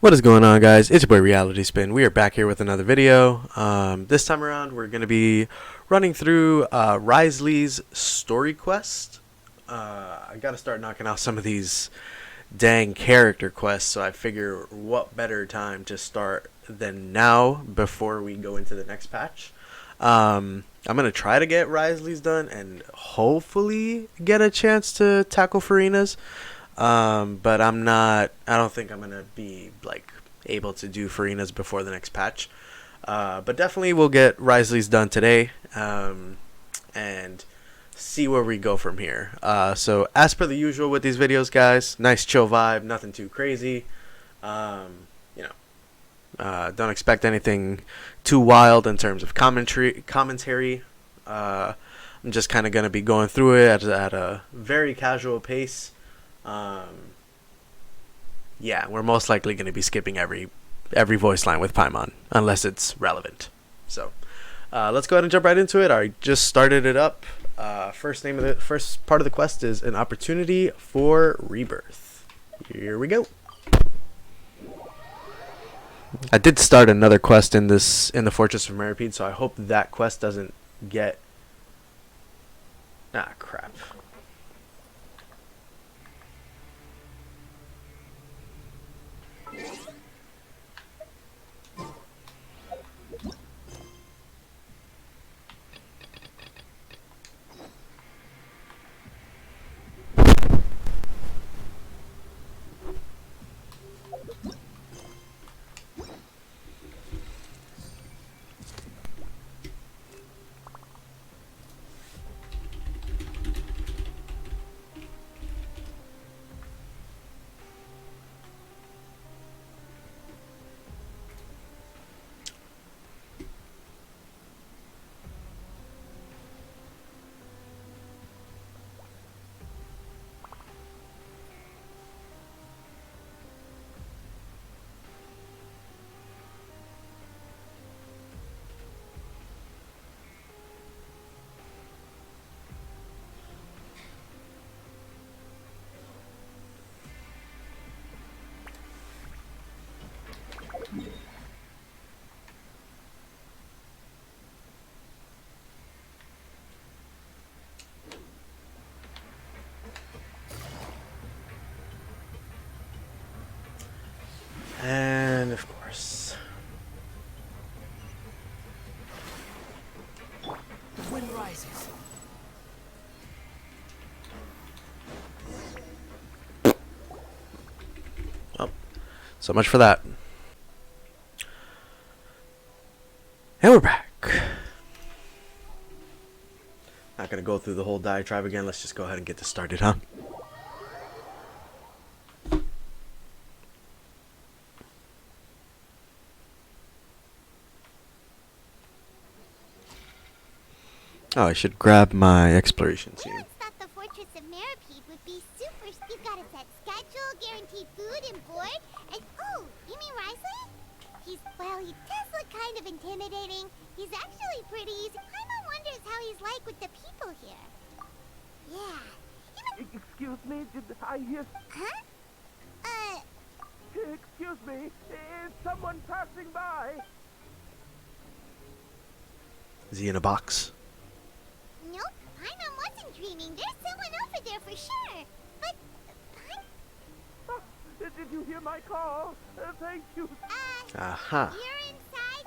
What is going on, guys? It's your boy Reality Spin. We are back here with another video. This time around we're going to be running through Wriothesley's story quest. I gotta start knocking out some of these dang character quests, so I figure what better time to start than now before we go into the next patch. I'm going to try to get Wriothesley's done and hopefully get a chance to tackle Farina's. But I don't think I'm going to be able to do Farina's before the next patch. But definitely we'll get Wriothesley's done today, and see where we go from here. So as per the usual with these videos, guys, nice chill vibe, nothing too crazy. Don't expect anything too wild in terms of commentary. I'm just kind of going to be going through it at a very casual pace. Yeah, we're most likely going to be skipping every voice line with Paimon unless it's relevant. So let's go ahead and jump right into it. I just started it up. First part of the quest is an opportunity for rebirth. Here we go. I did start another quest in the Fortress of Meripede, so I hope that quest doesn't get... Ah, crap. And of course, the wind rises. well, so much for that. And we're back. Not gonna go through the whole diatribe again. Let's just go ahead and get this started, huh? Oh, I should grab my exploration team. Parents thought the Fortress of Meripede would be super. You've got a set schedule, guaranteed food and board, and oh, you mean Wriothesley? He does look kind of intimidating. He's actually pretty easy. Paimon wonders how he's like with the people here. Yeah. Excuse me, did I hear... Huh? Excuse me, is someone passing by? Is he in a box? Nope, Paimon wasn't dreaming. There's someone over there for sure. But, Oh, did you hear my call? Thank you. Aha. you're inside?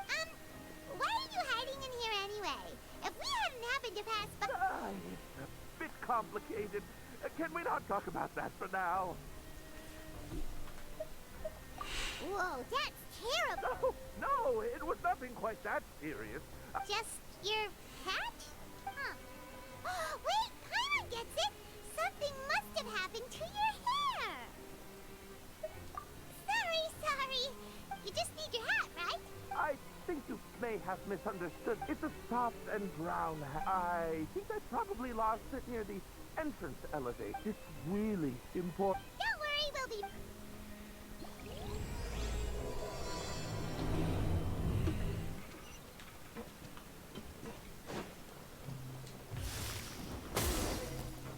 Why are you hiding in here anyway? If we hadn't happened to pass by... It's a bit complicated. Can we not talk about that for now? Whoa, that's terrible. No, it was nothing quite that serious. Just your hat? Huh. Wait, Paimon gets it. Something must have happened to your hair. Sorry. You just need your hat, right? I think you may have misunderstood. It's a soft and brown hat. I think I probably lost it near the entrance elevator. It's really important. Don't worry, we'll be...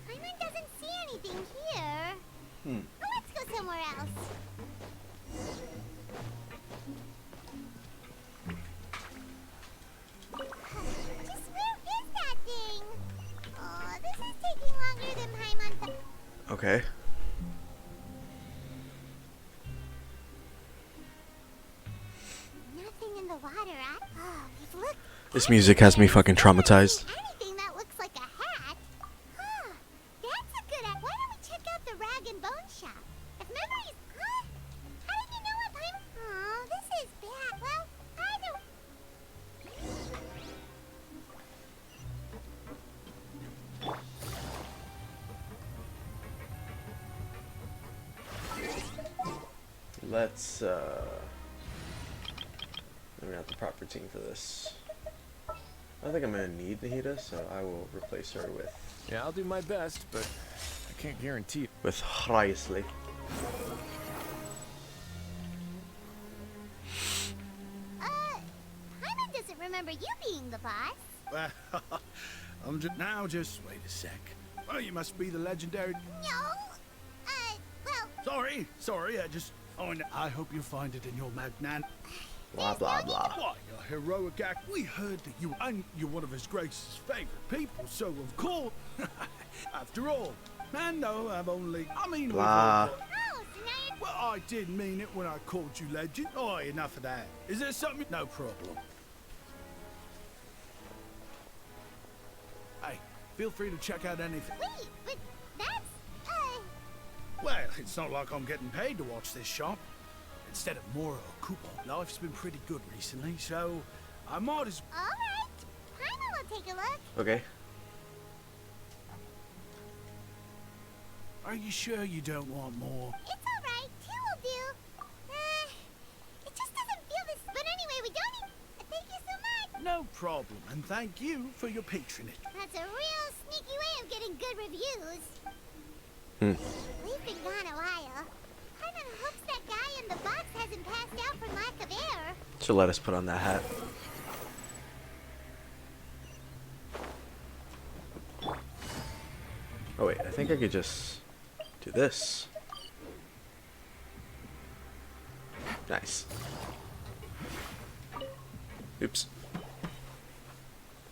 Paimon doesn't see anything here. Let's go somewhere else. Okay. Nothing in the water. Oh, look. This music has me fucking traumatized. Anything that looks like a hat. Huh. That's a good. Why don't we check out the rag and bone shop? If memories. Huh? How did you know what time? Oh, this is bad. Well, I don't. Let's we have the proper team for this. I don't think I'm gonna need Nahida, so I will replace her Yeah, I'll do my best, but I can't guarantee. with Wriothesley. Hyman doesn't remember you being the boss. Well, just wait a sec. Oh, you must be the legendary. No. Well. Sorry, I hope you find it in your magnan. Blah blah blah. Why, a heroic act. We heard that you're one of His Grace's favorite people, so of course. After all, man, no, I mean, Blah. Oh, so now you're. well, I did mean it when I called you legend. Oh, enough of that. Is there something? No problem. Hey, feel free to check out anything. Wait, but that's. Well, it's not like I'm getting paid to watch this shop. Instead of more coupon, life's been pretty good recently, so I might as All right. Hyman will take a look. Okay. Are you sure you don't want more? It's all right. Two will do. It just doesn't feel this. But anyway, we don't need. Thank you so much. No problem, and thank you for your patronage. That's a real sneaky way of getting good reviews. Hmm. We've been gone a while. Hyman hopes that guy in the box hasn't passed out from lack of air. So let us put on that hat. Oh wait, I think I could just do this. Nice. Oops.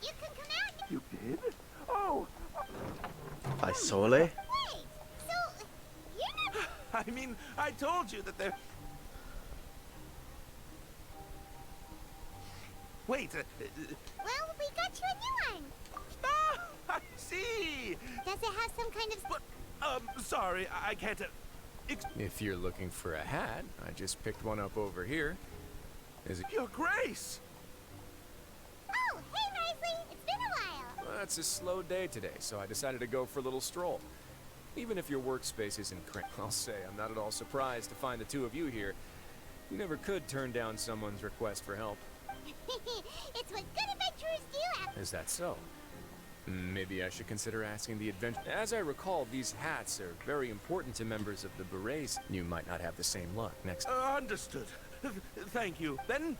You can come out. You did? Oh, By Sole? Wait. So you're not. I mean, I told you that there. Wait. Well, we got you a new one. Ah, I see. Does it have some kind of? But, sorry, I can't. If you're looking for a hat, I just picked one up over here. Is it? Your Grace. Oh, hey, Wriothesley. It's been a while. Well, it's a slow day today, so I decided to go for a little stroll. Even if your workspace isn't cramped, I'll say I'm not at all surprised to find the two of you here. You never could turn down someone's request for help. It's what good adventurers do. Is that so? Maybe I should consider asking the adventure. As I recall, these hats are very important to members of the Berets. You might not have the same luck next. Understood. Thank you. Then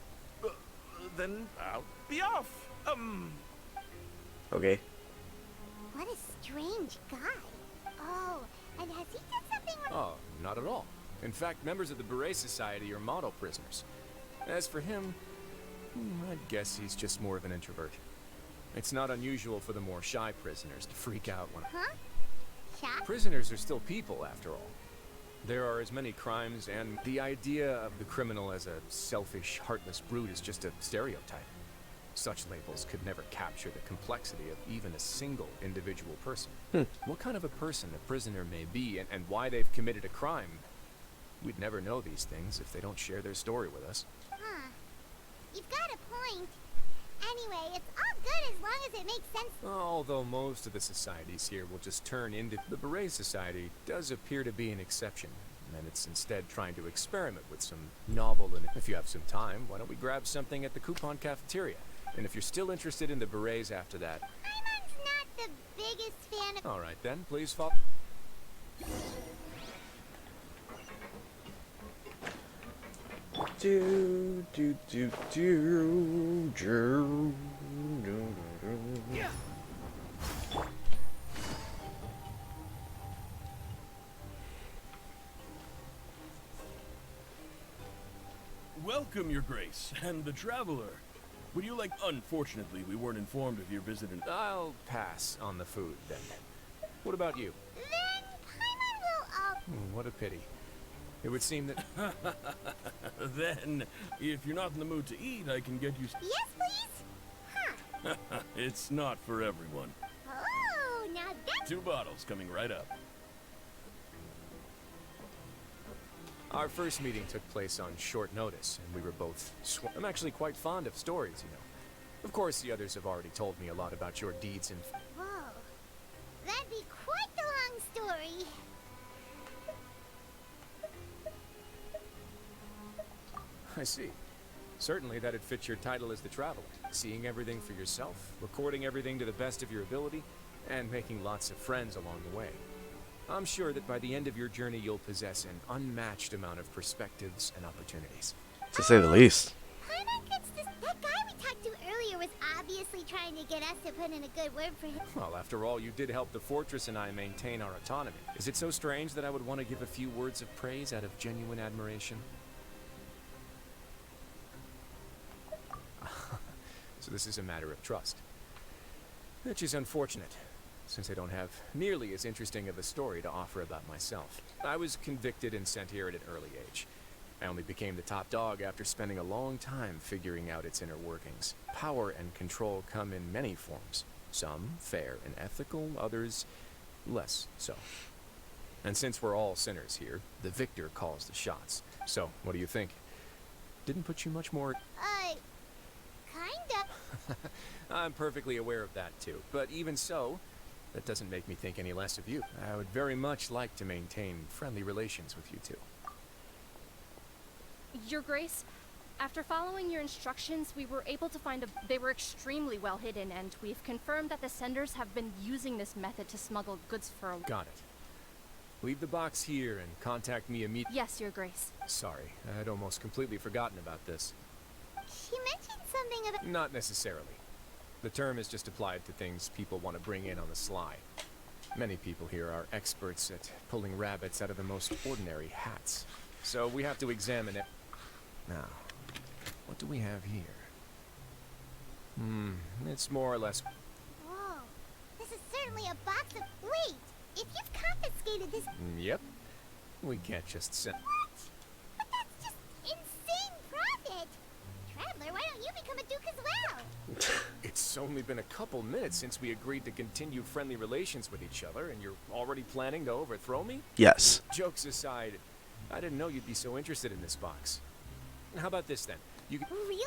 I'll be off. Okay. What a strange guy. Oh, and has he done something wrong? Oh, not at all. In fact, members of the Beret Society are model prisoners. As for him, I'd guess he's just more of an introvert. It's not unusual for the more shy prisoners to freak out when... Huh? Shop? Prisoners are still people, after all. There are as many crimes, and the idea of the criminal as a selfish, heartless brute is just a stereotype. Such labels could never capture the complexity of even a single individual person. What kind of a person a prisoner may be, and why they've committed a crime, we'd never know these things if they don't share their story with us. Huh. You've got a point. Anyway, it's all good as long as it makes sense. Although most of the societies here will just turn into... The Beret Society does appear to be an exception, and it's instead trying to experiment with some novel... And if you have some time, why don't we grab something at the Coupon Cafeteria? And if you're still interested in the Berets after that... Hyman's not the biggest fan of... Alright then, please follow... Do do do do do do do. Welcome, Your Grace, and the Traveler. Would you like... Unfortunately, we weren't informed of your visit and... I'll pass on the food, then. What about you? Then Hyman What a pity. It would seem that... Then, if you're not in the mood to eat, I can get you... Yes, please? Huh. It's not for everyone. Oh, now that's... 2 bottles coming right up. Our first meeting took place on short notice, and we were both I'm actually quite fond of stories, you know. Of course, the others have already told me a lot about your deeds and... Whoa. That'd be quite the long story. I see. Certainly that'd fit your title as the Traveler. Seeing everything for yourself, recording everything to the best of your ability, and making lots of friends along the way. I'm sure that by the end of your journey you'll possess an unmatched amount of perspectives and opportunities. To say the least. Paimon gets this. That guy we talked to earlier was obviously trying to get us to put in a good word for him. Well, after all, you did help the Fortress and I maintain our autonomy. Is it so strange that I would want to give a few words of praise out of genuine admiration? So this is a matter of trust. Which is unfortunate, since I don't have nearly as interesting of a story to offer about myself. I was convicted and sent here at an early age. I only became the top dog after spending a long time figuring out its inner workings. Power and control come in many forms. Some fair and ethical, others less so. And since we're all sinners here, the victor calls the shots. So, what do you think? Didn't put you much more... Kinda. I'm perfectly aware of that too, but even so, that doesn't make me think any less of you. I would very much like to maintain friendly relations with you two. Your Grace, after following your instructions, we were able to find they were extremely well hidden, and we've confirmed that the senders have been using this method to smuggle goods for a... Got it. Leave the box here and contact me immediately. Yes, Your Grace. Sorry, I'd almost completely forgotten about this. She mentioned something about... Not necessarily. The term is just applied to things people want to bring in on the sly. Many people here are experts at pulling rabbits out of the most ordinary hats. So we have to examine it. Now, what do we have here? It's more or less... Whoa. This is certainly a box of... Wait! If you've confiscated this... Yep. We can't just send... What? But that's just insane profit! Traveler, why don't you become a duke as well? It's only been a couple minutes since we agreed to continue friendly relations with each other, and you're already planning to overthrow me? Yes. Jokes aside, I didn't know you'd be so interested in this box. How about this then? You can... Really?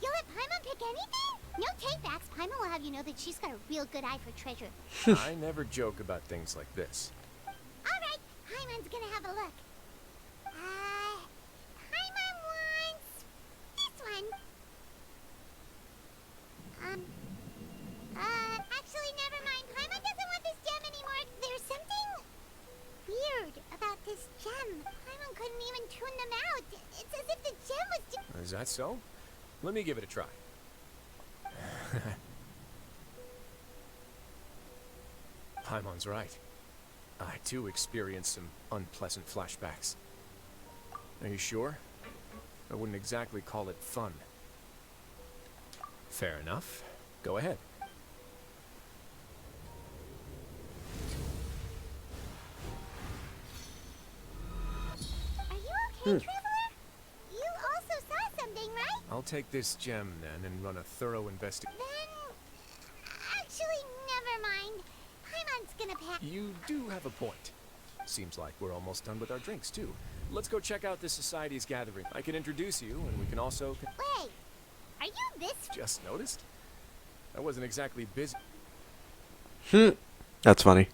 You'll let Paimon pick anything? No takebacks. Paimon will have you know that she's got a real good eye for treasure. I never joke about things like this. Alright, Paimon's gonna have a look. Paimon wants... this one. Actually, never mind. Paimon doesn't want this gem anymore. There's something weird about this gem. Paimon couldn't even tune them out. It's as if the gem was... Is that so? Let me give it a try. Paimon's right. I too experienced some unpleasant flashbacks. Are you sure? I wouldn't exactly call it fun. Fair enough. Go ahead. Are you okay, Traveler? You also saw something, right? I'll take this gem then and run a thorough investigation. Then... actually, never mind. Paimon's gonna pack... You do have a point. Seems like we're almost done with our drinks, too. Let's go check out the Society's gathering. I can introduce you, and we can also... Wait, are you this... Just noticed? I wasn't exactly busy. That's funny.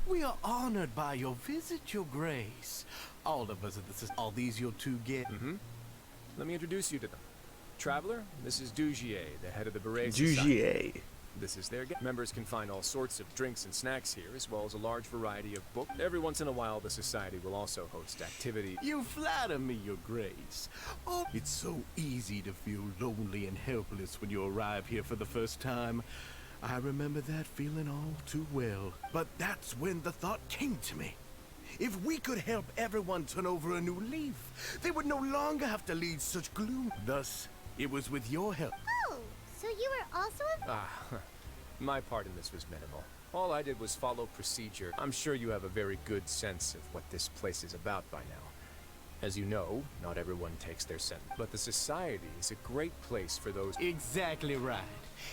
We are honored by your visit, Your Grace. All of us at all these your two get. Let me introduce you to them. Traveler, this is Dugier, the head of the Beret Society. Dugier. This is their members can find all sorts of drinks and snacks here, as well as a large variety of books. Every once in a while, the Society will also host activities. You flatter me, Your Grace. Oh, it's so easy to feel lonely and helpless when you arrive here for the first time. I remember that feeling all too well. But that's when the thought came to me. If we could help everyone turn over a new leaf, they would no longer have to lead such gloom. Thus, it was with your help. Oh, so you were also a... My part in this was minimal. All I did was follow procedure. I'm sure you have a very good sense of what this place is about by now. As you know, not everyone takes their sentence, but the society is a great place for those. Exactly right.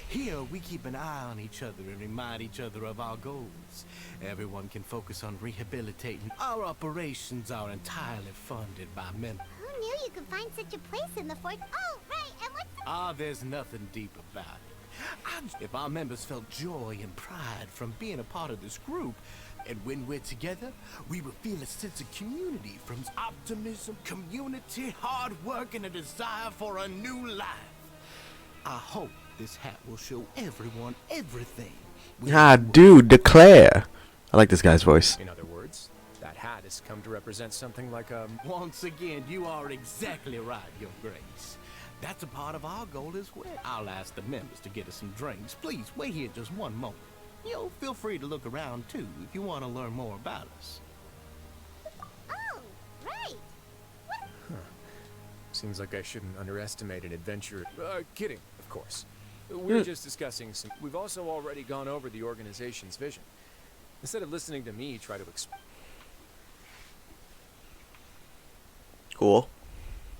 Here, we keep an eye on each other and remind each other of our goals. Everyone can focus on rehabilitating. Our operations are entirely funded by members. Who knew you could find such a place in the fort? Oh, right, and what's the... Ah, there's nothing deep about it. If our members felt joy and pride from being a part of this group, and when we're together, we will feel a sense of community from optimism, community, hard work, and a desire for a new life. I hope this hat will show everyone everything. I do declare. I like this guy's voice. In other words, that hat has come to represent something like a... Once again, you are exactly right, Your Grace. That's a part of our goal as well. I'll ask the members to get us some drinks. Please, wait here just one moment. Feel free to look around, too, if you want to learn more about us. Oh, right. Seems like I shouldn't underestimate an adventure. Kidding, of course. We're just discussing some... We've also already gone over the organization's vision. Instead of listening to me try to explain... Cool.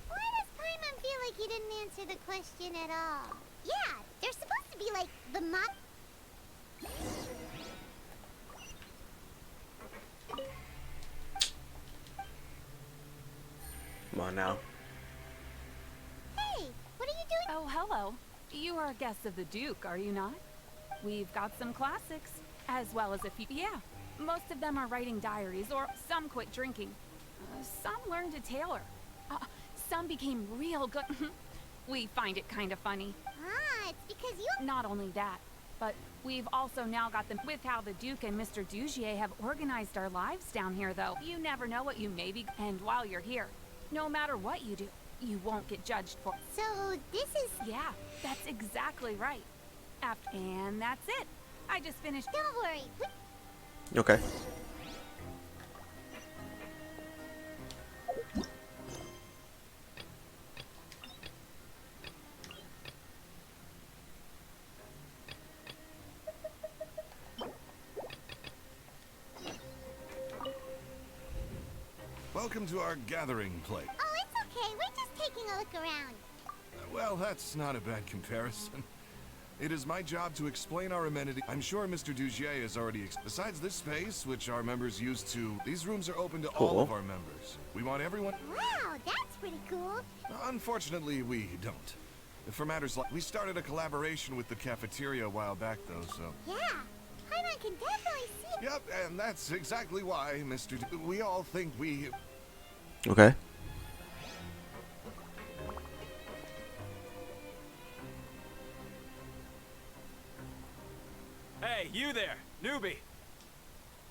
Why does Paimon feel like he didn't answer the question at all? Yeah, they're supposed to be like the mock... Come on now. Hey, what are you doing? Oh, hello. You are a guest of the Duke, are you not? We've got some classics, as well as a few... Yeah, most of them are writing diaries, or some quit drinking. Some learned to tailor. Some became real good. We find it kind of funny. Ah, it's because you... Not only that, but we've also now got them with how the Duke and Mr. Dugier have organized our lives down here, though. You never know what you may be... And while you're here, no matter what you do, you won't get judged for... So, this is... Yeah, that's exactly right. And that's it. I just finished... Don't worry. Okay. Welcome to our gathering place. Oh, it's okay. We're just taking a look around. Well, that's not a bad comparison. It is my job to explain our amenity. I'm sure Mr. Dugier has already besides this space, which our members use to, these rooms are open to all of our members. We want everyone... Wow, that's pretty cool. Unfortunately, we don't. For matters like... We started a collaboration with the cafeteria a while back, though, so... Yeah, Paimon can definitely see... Yep, and that's exactly why, we all think we... Okay. Hey, you there, newbie.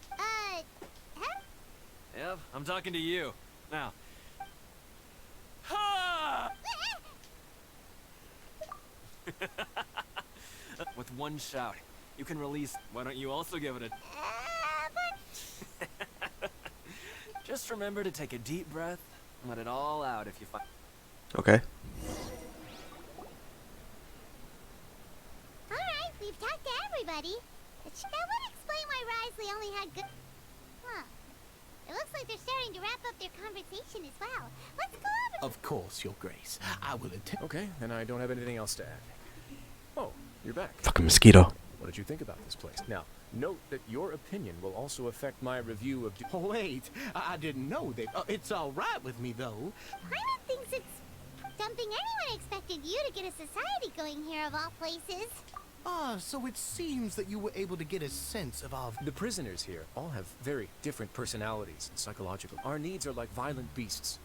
Huh? Yep, I'm talking to you. Now. Ha! With one shout, you can release... Why don't you also give it a... Just remember to take a deep breath and let it all out if you find... Okay. Alright, we've talked to everybody. That would explain why Wriothesley only had good... Huh. It looks like they're starting to wrap up their conversation as well. Let's go over... Of course, Your Grace. I will attend. Okay, then I don't have anything else to add. Oh, you're back. Fucking mosquito. What did you think about this place? Now, note that your opinion will also affect my review of... Oh, wait. I didn't know that. It's all right with me, though. Paimon thinks it's something anyone expected you to get a society going here of all places. Ah, so it seems that you were able to get a sense of our... The prisoners here all have very different personalities and psychological... Our needs are like violent beasts.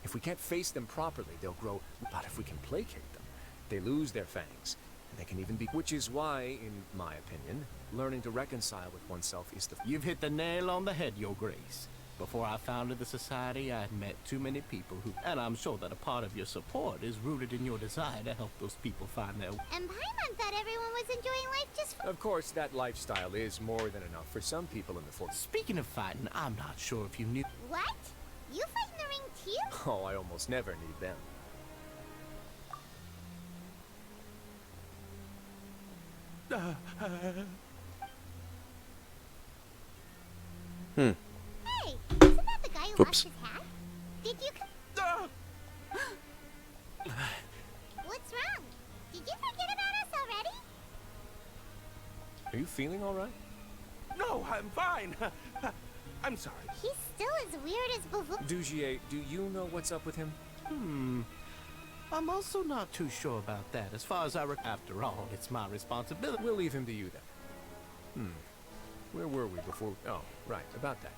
If we can't face them properly, they'll grow... But if we can placate them, they lose their fangs. And they can even be... Which is why, in my opinion, learning to reconcile with oneself is the... You've hit the nail on the head, Your Grace. Before I founded the society, I had met too many people who, and I'm sure that a part of your support is rooted in your desire to help those people find their way. And Paimon thought everyone was enjoying life just fine. Of course, that lifestyle is more than enough for some people in the forest. Speaking of fighting, I'm not sure if you knew. What? You fight in the ring too? Oh, I almost never need them. Hey, isn't that the guy who lost Oops. his hat? Did you... What's wrong? Did you forget about us already? Are you feeling all right? No, I'm fine. I'm sorry. He's still as weird as before. Dugier, do you know what's up with him? I'm also not too sure about that. As far as after all, it's my responsibility. We'll leave him to you then. Where were we before? Oh, right, about that.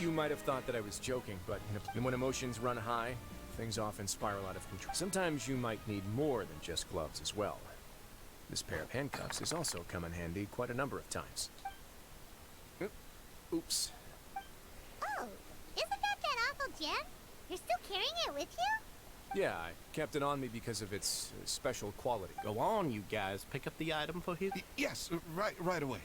You might have thought that I was joking, but when emotions run high, things often spiral out of control. Sometimes you might need more than just gloves as well. This pair of handcuffs has also come in handy quite a number of times. Oops. Oh, isn't that awful gem? You're still carrying it with you? Yeah, I kept it on me because of its special quality. Go on, you guys. Pick up the item for his. Yes, right away.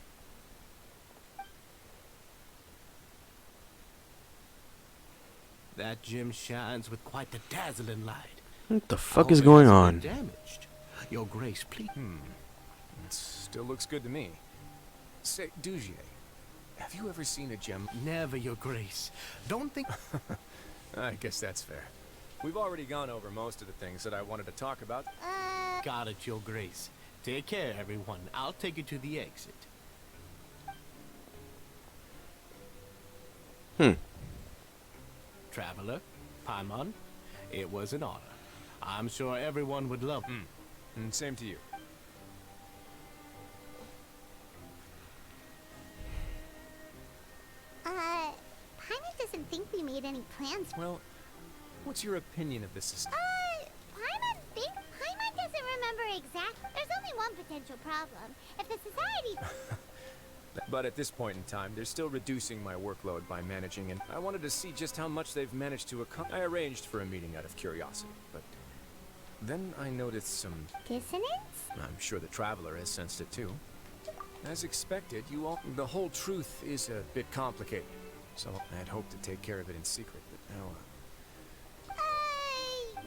That gem shines with quite the dazzling light. What the fuck is going on? Damaged. Your Grace, please. It still looks good to me. Say, Dugier, have you ever seen a gem? Never, Your Grace. Don't think. I guess that's fair. We've already gone over most of the things that I wanted to talk about. Got it, Your Grace. Take care, everyone. I'll take you to the exit. Traveler, Paimon, it was an honor. I'm sure everyone would love. And same to you. Paimon doesn't think we made any plans. Well, what's your opinion of this? Paimon doesn't remember exactly. There's only one potential problem. If the society... But at this point in time, they're still reducing my workload by managing, and I wanted to see just how much they've managed to accomplish. I arranged for a meeting out of curiosity, but then I noticed some Dissonance? I'm sure the Traveler has sensed it too. As expected, the whole truth is a bit complicated, so I had hoped to take care of it in secret, but now,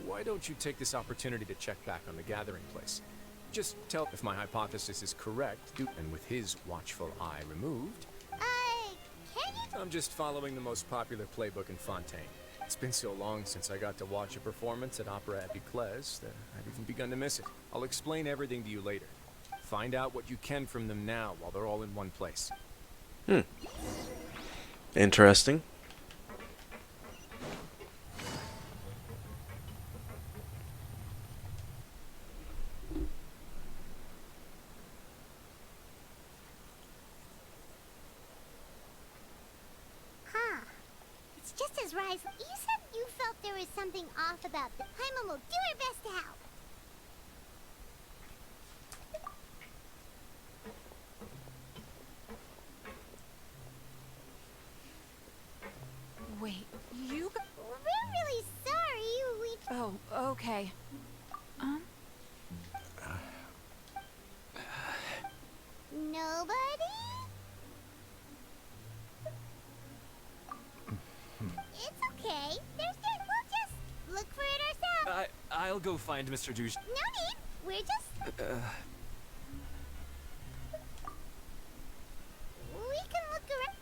why don't you take this opportunity to check back on the gathering place? Just tell if my hypothesis is correct, and with his watchful eye removed. Can you? I'm just following the most popular playbook in Fontaine. It's been so long since I got to watch a performance at Opera at Biclès that I've even begun to miss it. I'll explain everything to you later. Find out what you can from them now while they're all in one place. Interesting. It's just as Wriothesley. You said you felt there was something off about this. Paimon will do her best to help. Wait, you... We're really sorry. We... Oh, okay. Nobody? It's okay. We'll just look for it ourselves. I'll go find Mr. Douche. No need. We're just... We can look around.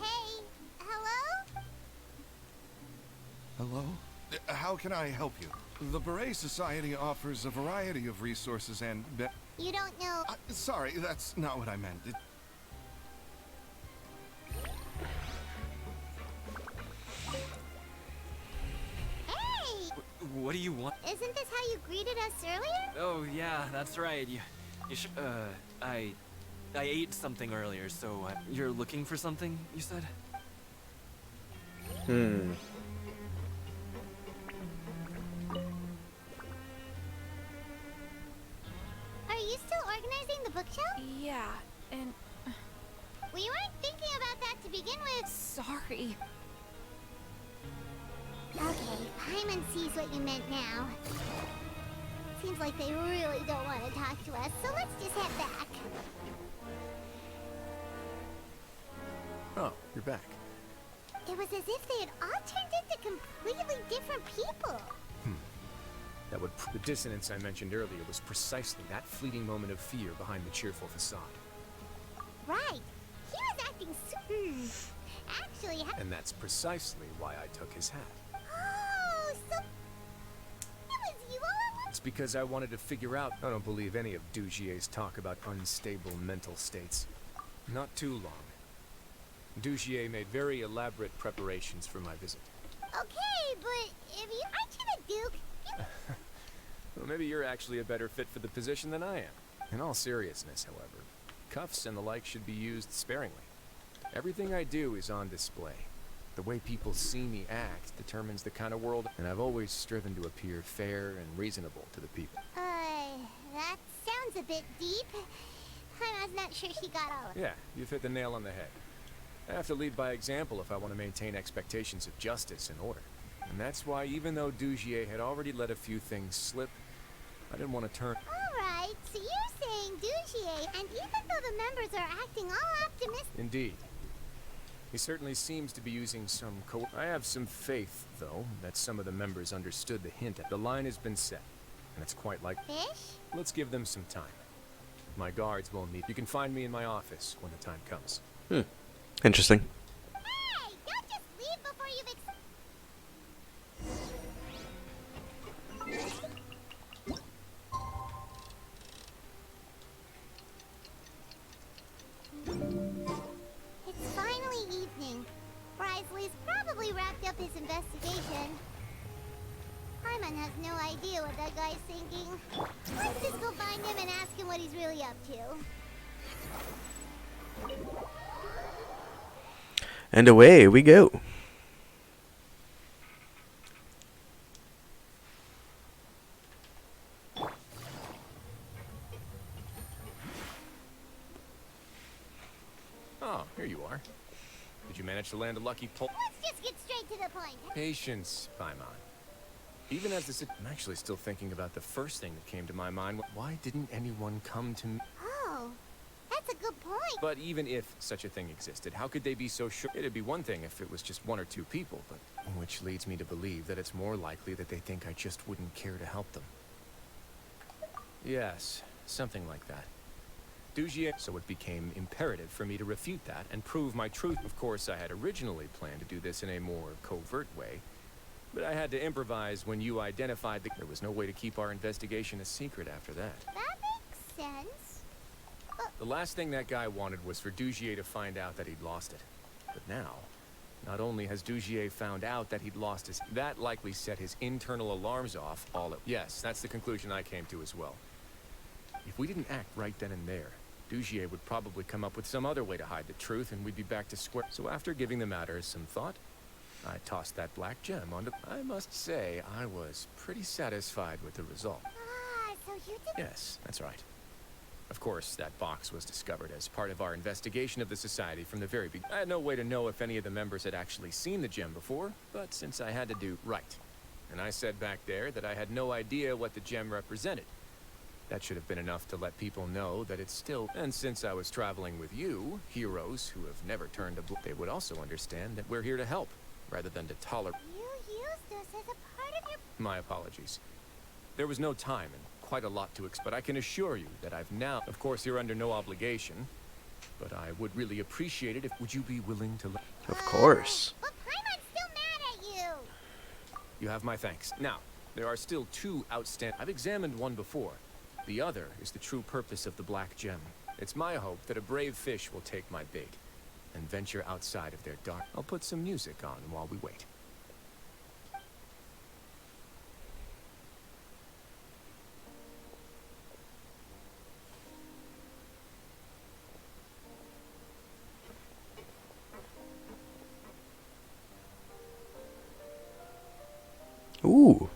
Hey, hello? Hello? How can I help you? The Beret Society offers a variety of resources and... You don't know... sorry, that's not what I meant. Hey! What do you want? Isn't this how you greeted us earlier? Oh, yeah, that's right. You should... I ate something earlier, so you're looking for something, you said? reorganizing the bookshelf? Yeah, and We weren't thinking about that to begin with. sorry. Okay, Paimon sees what you meant now. Seems like they really don't want to talk to us, so let's just head back. Oh, you're back. It was as if they had all turned into completely different people. That would the dissonance I mentioned earlier was precisely that fleeting moment of fear behind the cheerful facade. Right. He was acting Actually, And that's precisely why I took his hat. oh, so it was you all along? It's because I wanted to figure out. I don't believe any of Dugier's talk about unstable mental states. Not too long. Dugier made very elaborate preparations for my visit. Okay, but if you aren't you the Duke? Well, maybe you're actually a better fit for the position than I am. In all seriousness, however, cuffs and the like should be used sparingly. Everything I do is on display. The way people see me act determines the kind of world, and I've always striven to appear fair and reasonable to the people. That sounds a bit deep. I'm not sure she got all of it. Yeah, you've hit the nail on the head. I have to lead by example if I want to maintain expectations of justice and order. And that's why, even though Dugier had already let a few things slip, I didn't want to turn... Alright, so you're saying Dugier, and even though the members are acting all optimistic... Indeed. He certainly seems to be using some I have some faith, though, that some of the members understood the hint. The line has been set, and it's quite like... Fish? Let's give them some time. My guards will need... You can find me in my office when the time comes. Interesting. Hey, don't just leave before you've It's finally evening. Wriothesley's probably wrapped up his investigation. Paimon has no idea what that guy's thinking. Let's just go find him and ask him what he's really up to. And away we go. Oh, here you are. Did you manage to land a lucky pull? Let's just get straight to the point. Patience, Paimon. Even as this... I'm actually still thinking about the first thing that came to my mind. Why didn't anyone come to me? Oh, that's a good point. But even if such a thing existed, how could they be so sure? It'd be one thing if it was just one or two people, but... Which leads me to believe that it's more likely that they think I just wouldn't care to help them. Yes, something like that. Dugier... So it became imperative for me to refute that and prove my truth. Of course, I had originally planned to do this in a more covert way, but I had to improvise when you identified that there was no way to keep our investigation a secret after that. That makes sense. The last thing that guy wanted was for Dugier to find out that he'd lost it. But now, not only has Dugier found out that he'd lost his... That likely set his internal alarms off all at... Yes, that's the conclusion I came to as well. If we didn't act right then and there, Dugier would probably come up with some other way to hide the truth, and we'd be back to square... So after giving the matter some thought, I tossed that black gem onto... I must say, I was pretty satisfied with the result. Ah, so you did... Yes, that's right. Of course, that box was discovered as part of our investigation of the Society from the very beginning. I had no way to know if any of the members had actually seen the gem before, but since I had to do right, and I said back there that I had no idea what the gem represented, that should have been enough to let people know that it's still... And since I was traveling with you, heroes who have never turned a... They would also understand that we're here to help, rather than to tolerate... You used us as a part of your... My apologies. There was no time and quite a lot to expect, but I can assure you that I've now... Of course, you're under no obligation, but I would really appreciate it if... Would you be willing to... Of course. But Paimon's still mad at you. You have my thanks. Now, there are still two outstanding... I've examined one before. The other is the true purpose of the black gem. It's my hope that a brave fish will take my bait and venture outside of their dark... I'll put some music on while we wait. Ooh.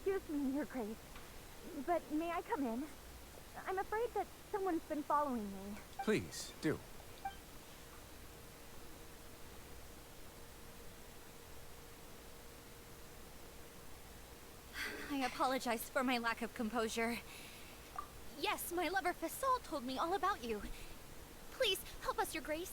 Excuse me, Your Grace, but may I come in? I'm afraid that someone's been following me. Please, do. I apologize for my lack of composure. Yes, my lover Fasol told me all about you. Please, help us, Your Grace.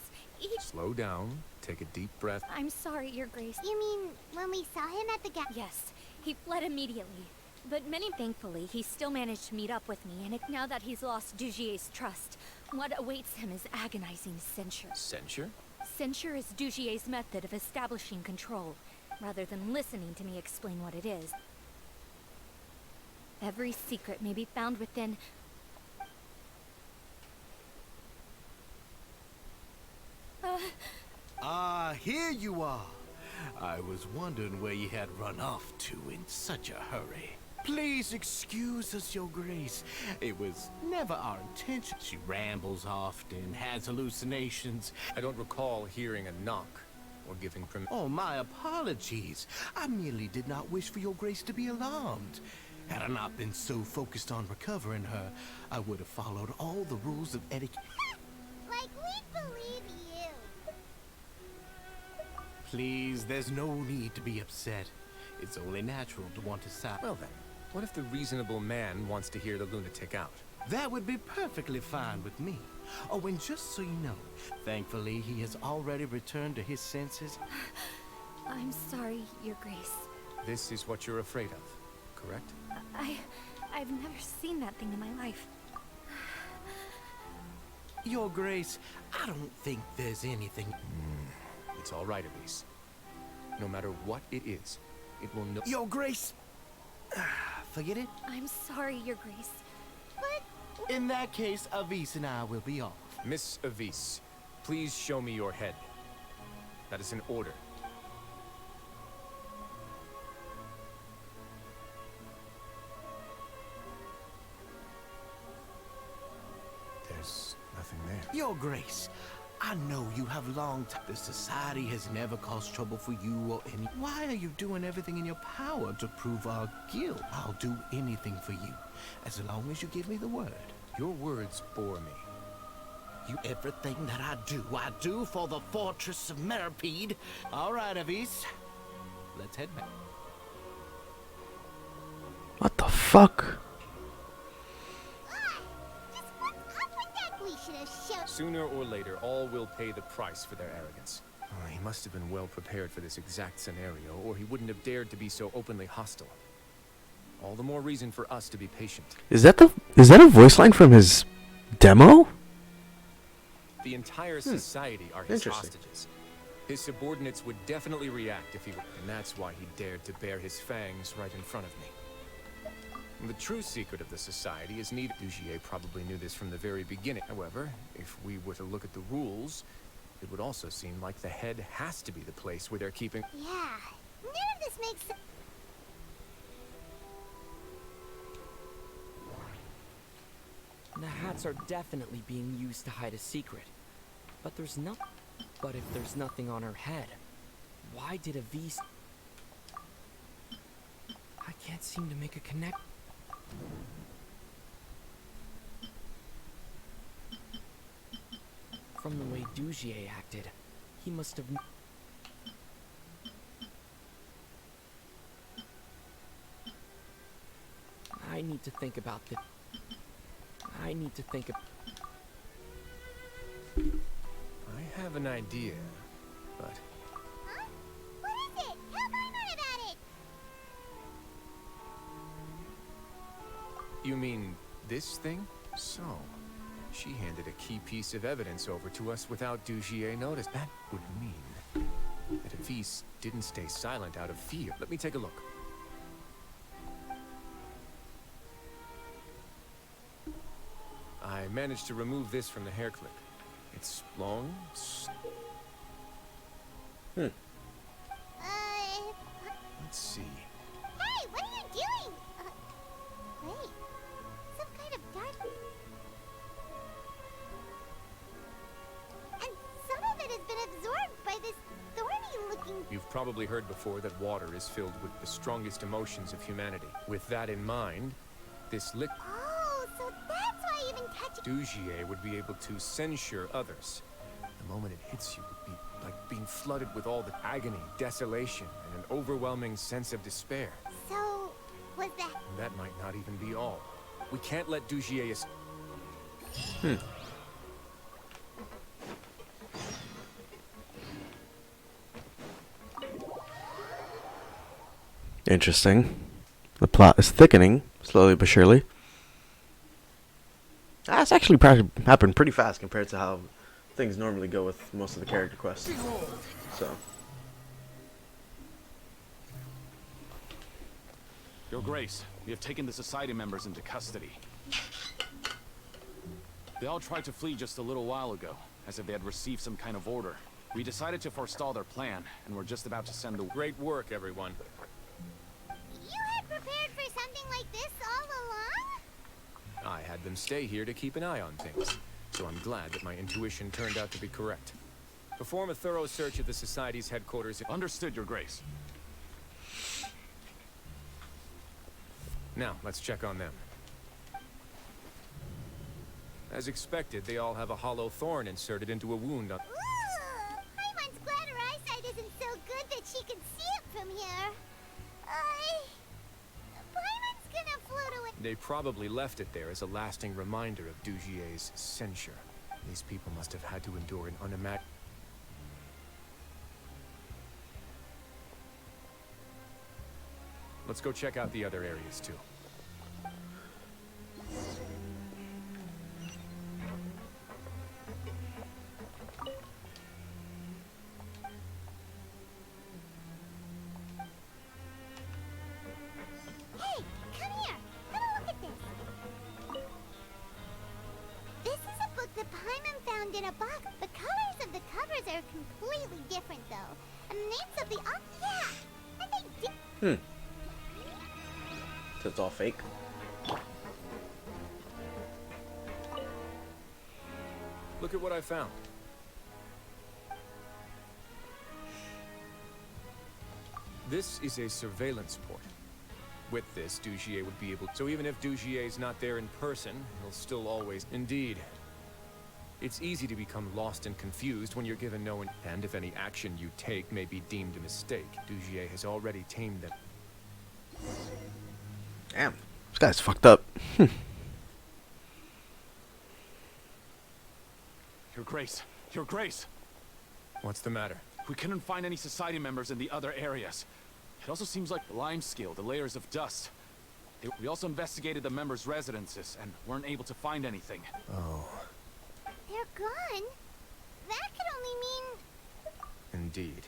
Slow down, take a deep breath. I'm sorry, Your Grace. You mean when we saw him at the Yes, he fled immediately. But thankfully, he still managed to meet up with me, and now that he's lost Dugier's trust, what awaits him is agonizing censure. Censure? Censure is Dugier's method of establishing control, rather than listening to me explain what it is. Every secret may be found within... Here you are. I was wondering where you had run off to in such a hurry. Please excuse us, Your Grace. It was never our intention. She rambles often, has hallucinations. I don't recall hearing a knock or giving permission. Oh, my apologies. I merely did not wish for Your Grace to be alarmed. Had I not been so focused on recovering her, I would have followed all the rules of etiquette. Like, we believe you. Please, there's no need to be upset. It's only natural to want to side. Well then, what if the reasonable man wants to hear the lunatic out? That would be perfectly fine with me. Oh, and just so you know, thankfully he has already returned to his senses. I'm sorry, Your Grace. This is what you're afraid of, correct? I've never seen that thing in my life. Your Grace, I don't think there's anything... It's all right, Elise. No matter what it is, it will no... Your Grace! Forget it? I'm sorry, Your Grace. But... In that case, Avis and I will be off. Miss Avis, please show me your head. That is an order. There's nothing there. Your Grace, I know you have long time. The Society has never caused trouble for you or any... Why are you doing everything in your power to prove our guilt? I'll do anything for you, as long as you give me the word. Your words bore me. Everything that I do for the Fortress of Meripede. All right, Avis. Let's head back. What the fuck? Just what's up with that? We should have shown... Sooner or later, all will pay the price for their arrogance. Oh, he must have been well prepared for this exact scenario, or he wouldn't have dared to be so openly hostile. All the more reason for us to be patient. Is that a voice line from his demo? The entire society are his Interesting. hostages. His subordinates would definitely react if he were, and that's why he dared to bare his fangs right in front of me. And the true secret of the society is neither. Dugier probably knew this from the very beginning. However, if we were to look at the rules, it would also seem like the head has to be the place where they're keeping... Yeah, none of this makes sense. The hats are definitely being used to hide a secret. But if there's nothing on her head, why did Avis... I can't seem to make a connect... From the way Dugier acted, he must have... I need to think about this. I need to think of... I have an idea, but... Huh? What is it? Tell Paimon about it! You mean this thing? So, she handed a key piece of evidence over to us without Dugier notice. That would mean that Avis didn't stay silent out of fear. Let me take a look. I managed to remove this from the hair clip. It's long. Uh... Let's see. Hey, what are you doing? Wait. Some kind of dark... And some of it has been absorbed by this thorny-looking... You've probably heard before that water is filled with the strongest emotions of humanity. With that in mind, this liquid Oh, so that's why even touching... Dugier would be able to censure others. The moment it hits you would be like being flooded with all the agony, desolation, and an overwhelming sense of despair. So, was that... That might not even be all. We can't let Dugier Interesting. The plot is thickening, slowly but surely. That's actually happened pretty fast compared to how things normally go with most of the character quests. So. Your Grace, we have taken the Society members into custody. They all tried to flee just a little while ago, as if they had received some kind of order. We decided to forestall their plan, and we're just about to send the... Great work, everyone. You had prepared for something like this all along? I had them stay here to keep an eye on things, so I'm glad that my intuition turned out to be correct. Perform a thorough search of the Society's headquarters. Understood, Your Grace. Now, let's check on them. As expected, they all have a hollow thorn inserted into a wound on... Ooh, Paimon's glad her eyesight isn't so good that she can see it from here. Paimon's gonna float away. They probably left it there as a lasting reminder of Dugier's censure. These people must have had to endure an unimaginable... Let's go check out the other areas, too. Hey, come here. Have a look at this. This is a book that Paimon found in a box. The colors of the covers are completely different, though. And the names of the... yeah! And they did... So it's all fake. Look at what I found. This is a surveillance port. With this, Dugier would be able... So even if Dugier's not there in person, he'll still always... Indeed. It's easy to become lost and confused when you're given no... And if any action you take may be deemed a mistake, Dugier has already tamed them. Damn, this guy's fucked up. Your Grace, Your Grace! What's the matter? We couldn't find any Society members in the other areas. It also seems like the limescale, the layers of dust. We also investigated the members' residences and weren't able to find anything. Oh. They're gone? That could only mean... Indeed.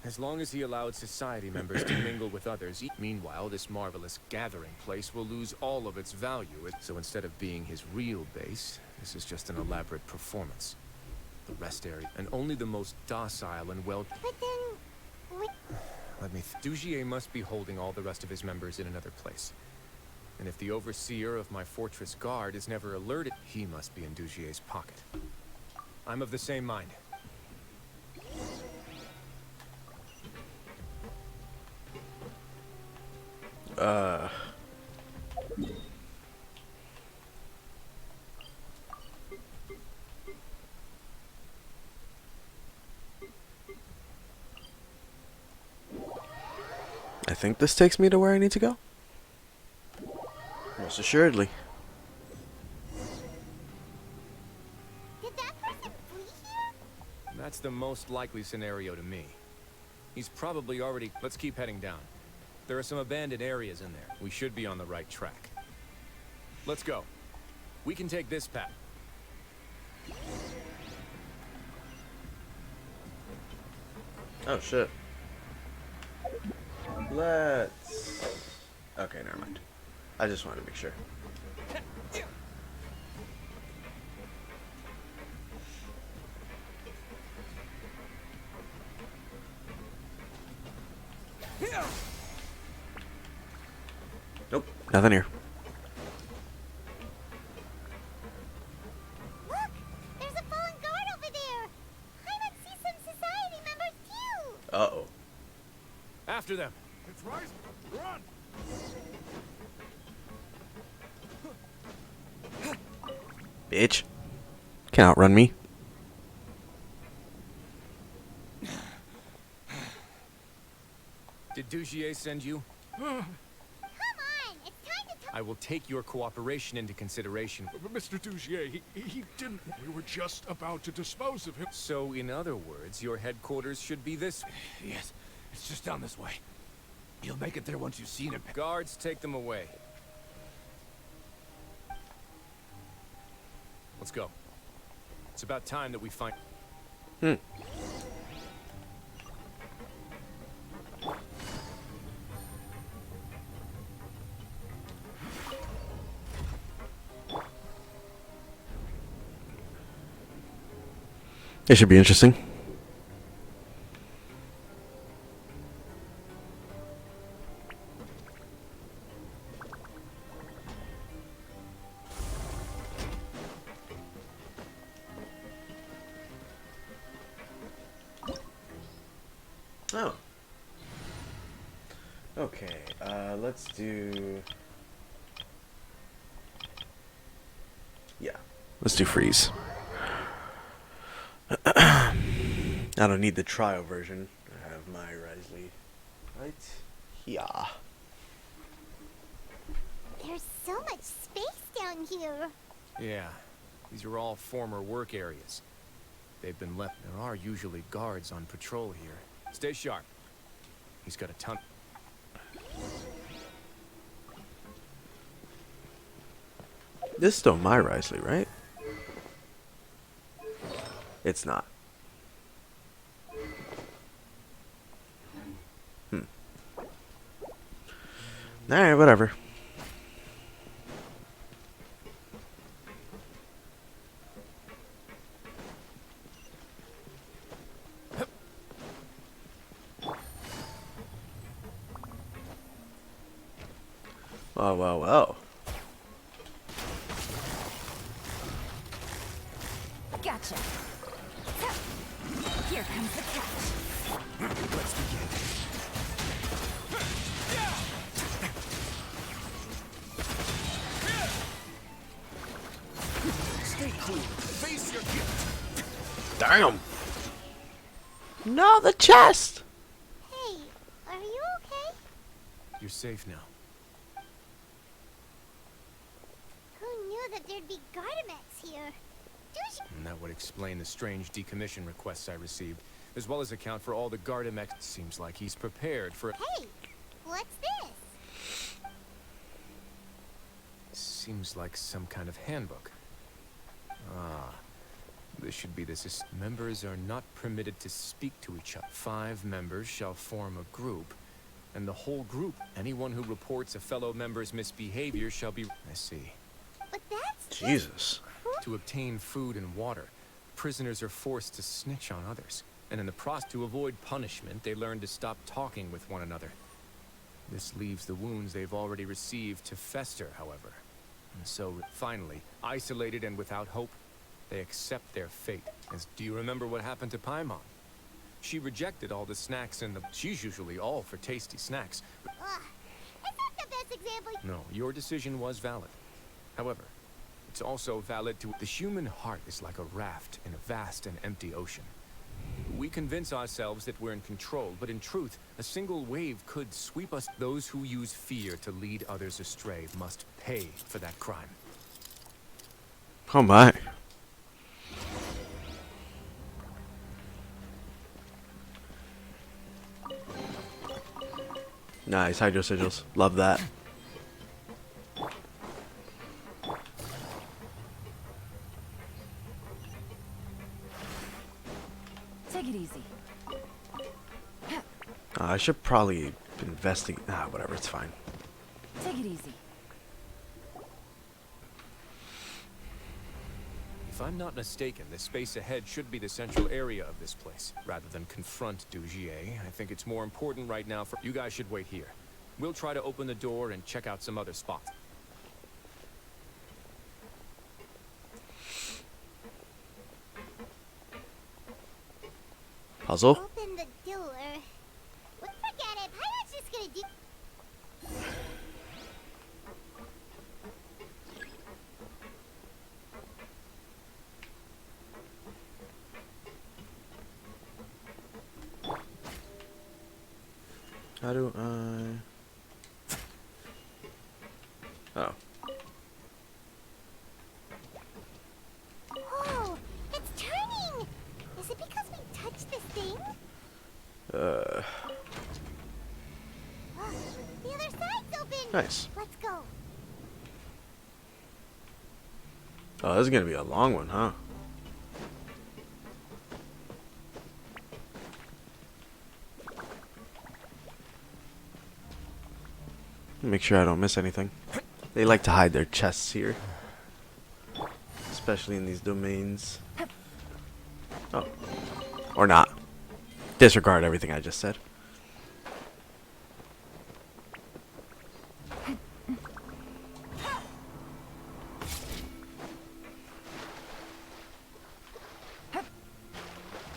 As long as he allowed Society members to mingle with others. Meanwhile, this marvelous gathering place will lose all of its value. So instead of being his real base, this is just an elaborate performance. The rest area, and only the most docile and well... But then... Let me... Dugier must be holding all the rest of his members in another place. And if the overseer of my fortress guard is never alerted, he must be in Dugier's pocket. I'm of the same mind. I think this takes me to where I need to go. Most assuredly. Did that person flee here? That's the most likely scenario to me. He's probably already... Let's keep heading down. There are some abandoned areas in there. We should be on the right track. Let's go. We can take this path. Oh shit. Let's... Okay, never mind. I just wanted to make sure. Nope, nothing here. Look! There's a fallen guard over there! I might see some Society members too! Uh-oh. Rise, run! Bitch. Can't outrun me. Did Dugier send you? Come on, it's time to talk. I will take your cooperation into consideration. Mr. Dugier, he didn't... We were just about to dispose of him. So, in other words, your headquarters should be this. Yes, it's just down this way. You'll make it there once you've seen him. Guards, take them away. Let's go. It's about time that we find... It should be interesting. Oh. Okay, let's do... Yeah, let's do freeze. I don't need the trial version. I have my Wriothesley right here. There's so much space down here. Yeah, these are all former work areas. They've been left. There are usually guards on patrol here. Stay sharp. He's got a ton. This is still my Wriothesley, right? It's not. Alright, whatever. Well, well, well. Gotcha. Here comes the catch. Let's begin. Stay cool. Face your guilt. Damn. No, the chest. Hey, are you okay? You're safe now. Who knew that there'd be Gardamex here? And that would explain the strange decommission requests I received, as well as account for all the Gardamex. Seems like he's prepared for... Hey, what's this? Seems like some kind of handbook. Ah, this should be this. Members are not permitted to speak to each other. 5 members shall form a group, and the whole group, anyone who reports a fellow member's misbehavior shall be... I see. But that's... Jesus. To obtain food and water, prisoners are forced to snitch on others, and in the process, to avoid punishment, they learn to stop talking with one another. This leaves the wounds they've already received to fester, however. And so, finally, isolated and without hope, they accept their fate. Do you remember what happened to Paimon? She rejected all the snacks in the... She's usually all for tasty snacks. Is that the best example? No, your decision was valid. However, it's also valid to... The human heart is like a raft in a vast and empty ocean. We convince ourselves that we're in control, but in truth, a single wave could sweep us. Those who use fear to lead others astray must pay for that crime. Oh my. Nice, hydro sigils. Love that. Take it easy. I should probably investigate. Whatever, it's fine. Take it easy. If I'm not mistaken, the space ahead should be the central area of this place. Rather than confront Dugier, I think it's more important right now for... You guys should wait here. We'll try to open the door and check out some other spots. Puzzle? Open the door. Well, forget it. Pirate's just gonna do... How do I... Oh. Oh, it's turning! Is it because we touched this thing? Uh... Oh, the other side's open! Nice. Let's go. Oh, this is gonna be a long one, huh? Make sure I don't miss anything. They like to hide their chests here, especially in these domains. Oh, or not. Disregard everything I just said.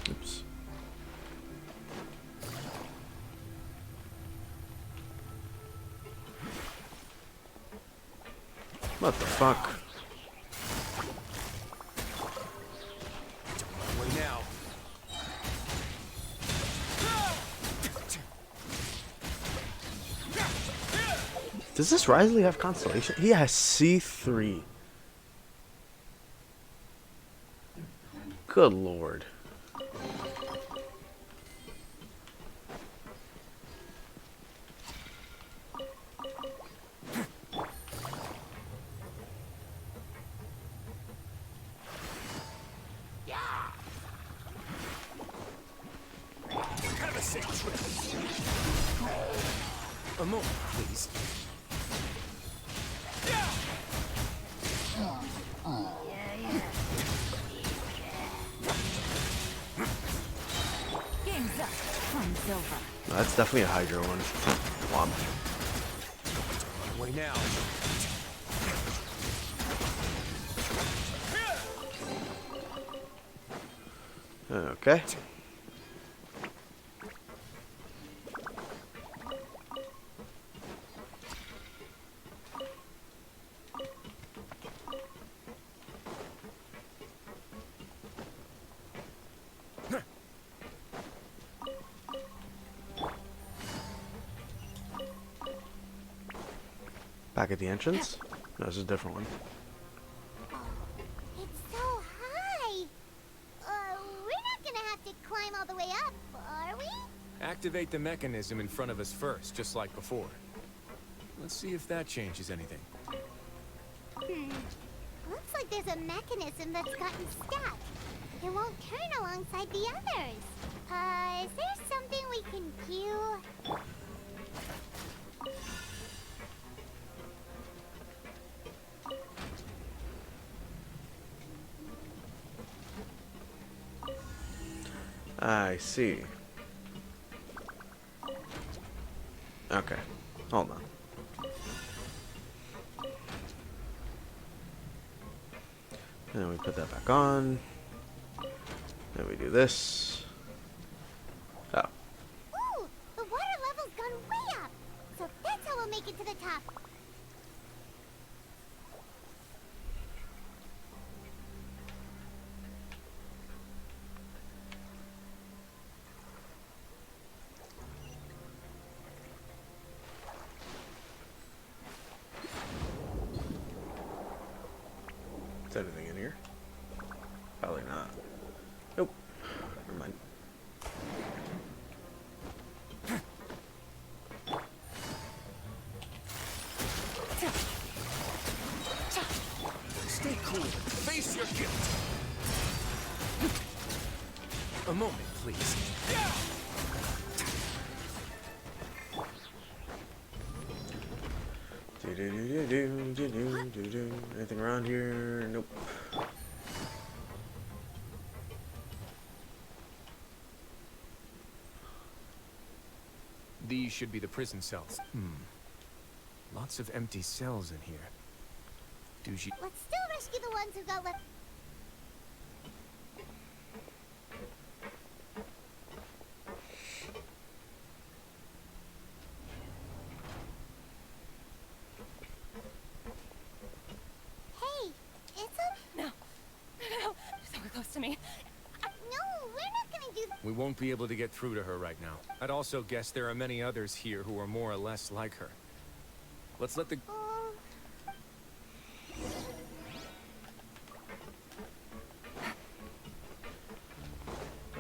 Oops. What the fuck? Way now. Does this Wriothesley have constellation? He has C3. Good lord. Kind of a sick trick. A moment, please. Game's up. Fun's over. No, that's definitely a Hydra one. Womp. Way now. Okay. Back at the entrance? No, this is a different one. It's so high! We're not gonna have to climb all the way up, are we? Activate the mechanism in front of us first, just like before. Let's see if that changes anything. Looks like there's a mechanism that's gotten stuck. It won't turn alongside the others. Is there something we can do? I see. Okay, hold on. And then we put that back on. Then we do this. Oh. Ooh, the water level's gone way up. So that's how we'll make it to the top. Is anything in here? Probably not. Nope. Never mind. Stay cool. Face your guilt. A moment, please. Anything around here? Nope. These should be the prison cells. Lots of empty cells in here. Dougie. Let's still rescue the ones who got left. Hey, it's a... No, so close to me. No, we're not gonna do... We won't be able to get through to her right now. I'd also guess there are many others here who are more or less like her. Let's let the...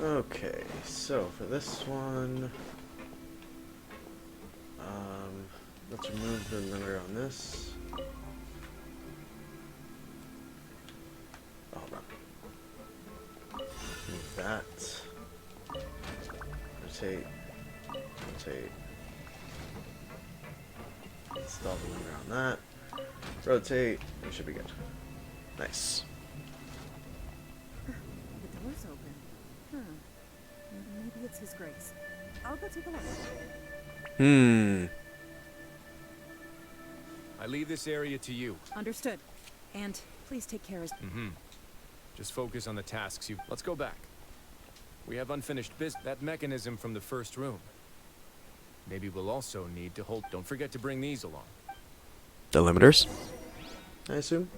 Okay, so for this one, let's remove the limiter on this. Oh, hold on. Move that. Rotate. Rotate. Install the limiter on that. Rotate. We should be good. Nice. The door's open. Maybe it's his grace. I'll go take a look. I leave this area to you. Understood. And please take care of... Just focus on the tasks you... Let's go back. We have unfinished business. That mechanism from the first room. Maybe we'll also need to hold... Don't forget to bring these along. The limiters, I assume.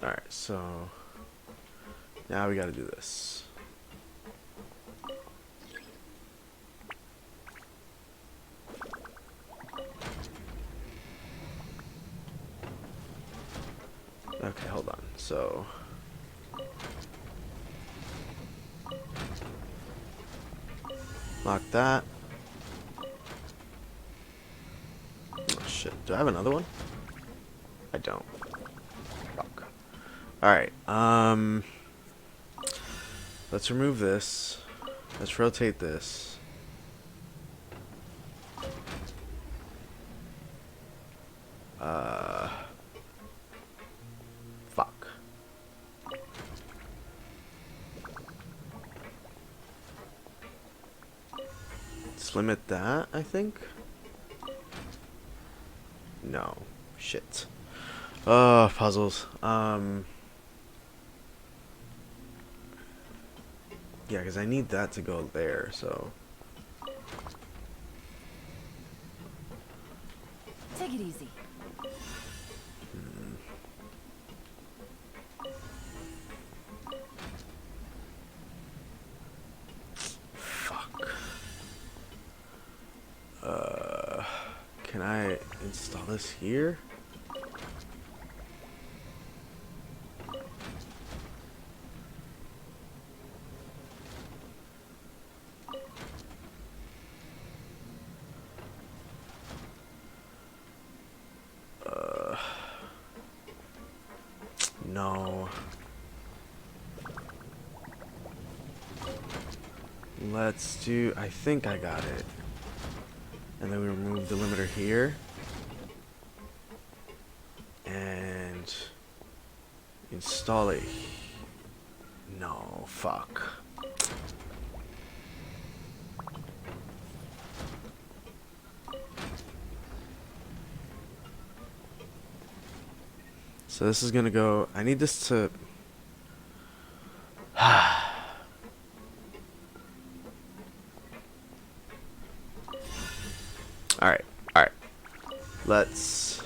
Alright, so now we gotta do this. Okay, hold on. So lock that. Oh shit. Do I have another one? I don't. Fuck. Alright, let's remove this. Let's rotate this. Fuck. Let's limit that, I think. No. Shit. Oh, puzzles. Yeah, because I need that to go there, so. Take it easy. Fuck. Can I install this here? No. Let's do, I think I got it. And then we remove the limiter here. And install it. No, fuck. So this is gonna go, I need this to Alright, alright. Let's